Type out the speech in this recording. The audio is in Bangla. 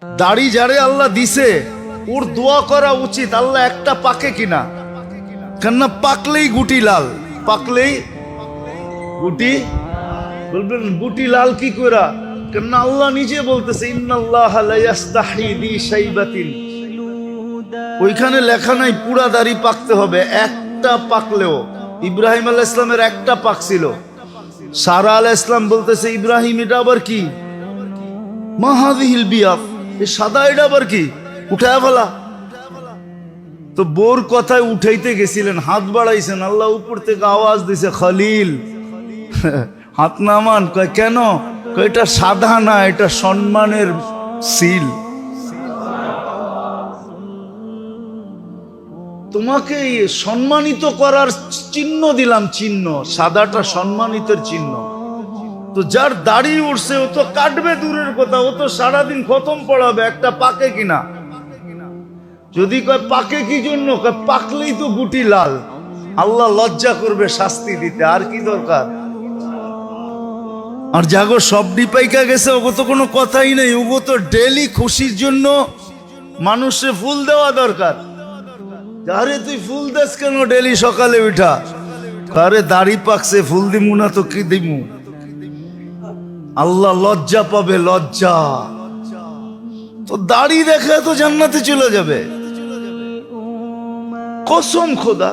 দাড়ি যারে আল্লাহ দিছে ওর দোয়া করা উচিত, আল্লাহ একটা পাকে কিনা, কেননা পাকলেই গুটি লাল, পাকলেই গুটি, বলবেন গুটি লাল কি করা, কেননা আল্লাহ নিজে বলতেছে ইন্নাল্লাহা লা ইস্তাহি বি শাইবাতিন, ওইখানে লেখা নাই পুরা দাড়ি পাকতে হবে, একটা পাকলেও। ইব্রাহিম আলাইহিস সালামের একটা পাকছিল, সারা আলাইহিস সালাম বলতেছে ইব্রাহিম এটা আবার কি, মা হাযিহিল বিয়াদ, এই সাদা এটা আবার কি, উঠায় ফেলা। তো বোর কথায় উঠাইতে গেছিলেন, হাত বাড়াইছেন, আল্লাহ উপর থেকে আওয়াজ দিছে খলিল হাত নামান। কয় কেন? কয় এটা সাদা না, এটা সম্মানের সিল, তোমাকে সম্মানিত করার চিহ্ন দিলাম, চিহ্ন, সাদাটা সম্মানিতের চিহ্ন। তো যার দাড়ি উঠছে ও তো কাটবে দূরের কথা, ও তো সারাদিন খতম পড়াবে, একটা পাকে কিনা। যদি কয় পাকে কি জন্য, কয় পাকলেই তো গুটি লাল, আল্লাহ লজ্জা করবে শাস্তি দিতে, আর কি দরকার। আর জাগো সব ডিপাইকা গেছে, ওগো তো কোনো কথাই নেই, ওগো তো ডেলি খুশির জন্য মানুষে ফুল দেওয়া দরকার। আরে তুই ফুল দেস কেন ডেলি সকালে উঠা, আরে দাড়ি পাকছে ফুল দিমু না তো কি দিমু, আল্লাহ লজ্জা পাবে, লজ্জা। তো দাড়ি দেখে তো জান্নাতে চলে যাবে, কসম খোদা।